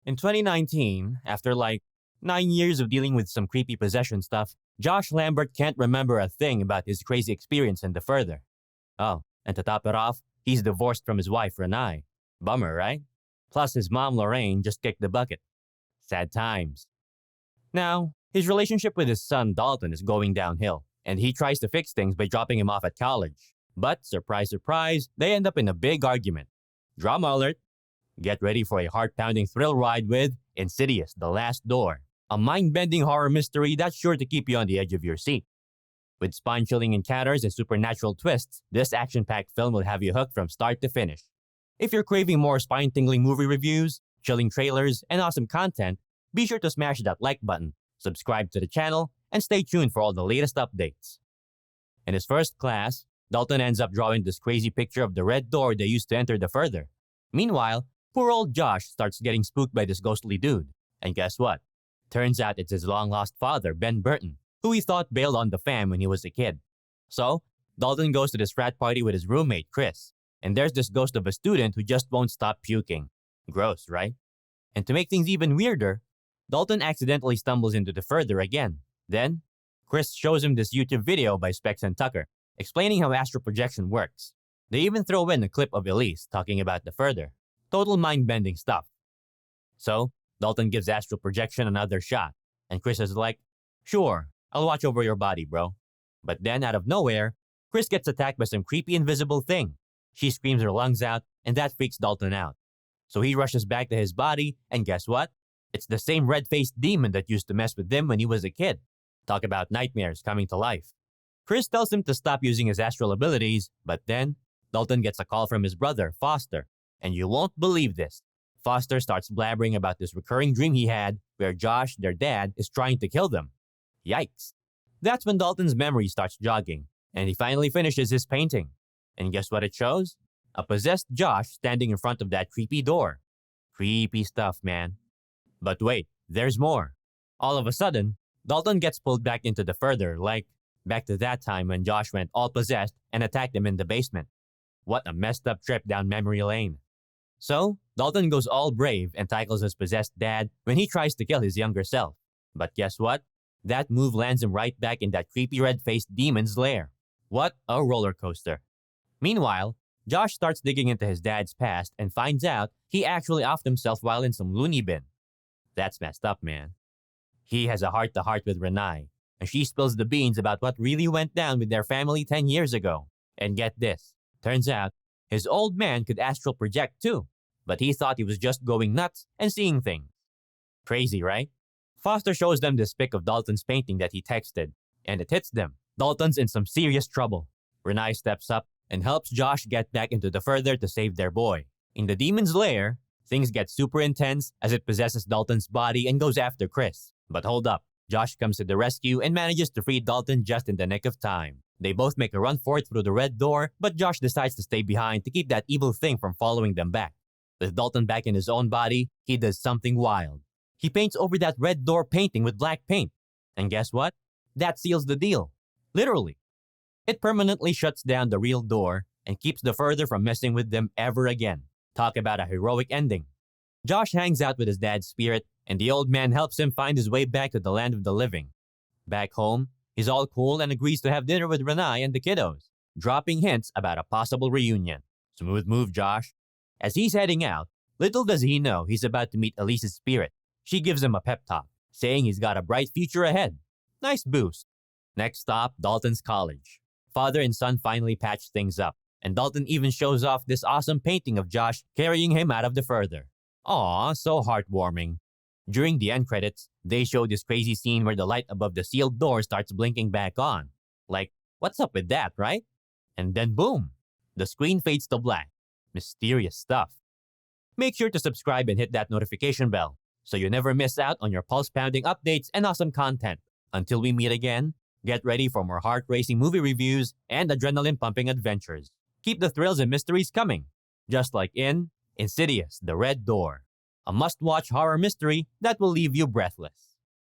In 2019, after like 9 years of dealing with some creepy possession stuff, Josh Lambert can't remember a thing about his crazy experience in The Further. Oh, and to top it off, he's divorced from his wife, Renai. Bummer, right? Plus, his mom, Lorraine, just kicked the bucket. Sad times. Now, his relationship with his son, Dalton, is going downhill, and he tries to fix things by dropping him off at college. But, surprise, surprise, they end up in a big argument. Drama alert! Get ready for a heart-pounding thrill ride with Insidious, The Last Door, a mind-bending horror mystery that's sure to keep you on the edge of your seat. With spine-chilling encounters and supernatural twists, this action-packed film will have you hooked from start to finish. If you're craving more spine-tingling movie reviews, chilling trailers, and awesome content, be sure to smash that like button, subscribe to the channel, and stay tuned for all the latest updates. In his first class, Dalton ends up drawing this crazy picture of the red door they used to enter The Further. Meanwhile, poor old Josh starts getting spooked by this ghostly dude. And guess what? Turns out it's his long-lost father, Ben Burton, who he thought bailed on the fam when he was a kid. So, Dalton goes to this frat party with his roommate, Chris. And there's this ghost of a student who just won't stop puking. Gross, right? And to make things even weirder, Dalton accidentally stumbles into The Further again. Then, Chris shows him this YouTube video by Specs and Tucker, explaining how astral projection works. They even throw in a clip of Elise talking about The Further. Total mind-bending stuff. So, Dalton gives astral projection another shot, and Chris is like, "Sure, I'll watch over your body, bro." But then, out of nowhere, Chris gets attacked by some creepy invisible thing. She screams her lungs out, and that freaks Dalton out. So he rushes back to his body, and guess what? It's the same red-faced demon that used to mess with him when he was a kid. Talk about nightmares coming to life. Chris tells him to stop using his astral abilities, but then, Dalton gets a call from his brother, Foster. And you won't believe this. Foster starts blabbering about this recurring dream he had where Josh, their dad, is trying to kill them. Yikes. That's when Dalton's memory starts jogging, and he finally finishes his painting. And guess what it shows? A possessed Josh standing in front of that creepy door. Creepy stuff, man. But wait, there's more. All of a sudden, Dalton gets pulled back into The Further, like back to that time when Josh went all possessed and attacked him in the basement. What a messed up trip down memory lane. So, Dalton goes all brave and tackles his possessed dad when he tries to kill his younger self. But guess what? That move lands him right back in that creepy red-faced demon's lair. What a roller coaster. Meanwhile, Josh starts digging into his dad's past and finds out he actually offed himself while in some loony bin. That's messed up, man. He has a heart-to-heart with Renai, and she spills the beans about what really went down with their family 10 years ago. And get this, turns out, his old man could astral project too, but he thought he was just going nuts and seeing things. Crazy, right? Foster shows them this pic of Dalton's painting that he texted, and it hits them. Dalton's in some serious trouble. Renai steps up and helps Josh get back into The Further to save their boy. In the demon's lair, things get super intense as it possesses Dalton's body and goes after Chris. But hold up, Josh comes to the rescue and manages to free Dalton just in the nick of time. They both make a run for it through the red door, but Josh decides to stay behind to keep that evil thing from following them back. With Dalton back in his own body, he does something wild. He paints over that red door painting with black paint. And guess what? That seals the deal. Literally. It permanently shuts down the real door and keeps The Further from messing with them ever again. Talk about a heroic ending. Josh hangs out with his dad's spirit, and the old man helps him find his way back to the land of the living. Back home, he's all cool and agrees to have dinner with Renai and the kiddos, dropping hints about a possible reunion. Smooth move, Josh. As he's heading out, little does he know he's about to meet Elise's spirit. She gives him a pep talk, saying he's got a bright future ahead. Nice boost. Next stop, Dalton's college. Father and son finally patch things up, and Dalton even shows off this awesome painting of Josh carrying him out of The Further. Aw, so heartwarming. During the end credits, they show this crazy scene where the light above the sealed door starts blinking back on. Like, what's up with that, right? And then boom, the screen fades to black. Mysterious stuff. Make sure to subscribe and hit that notification bell so you never miss out on your pulse-pounding updates and awesome content. Until we meet again, get ready for more heart-racing movie reviews and adrenaline-pumping adventures. Keep the thrills and mysteries coming, just like in Insidious, The Red Door, a must-watch horror mystery that will leave you breathless.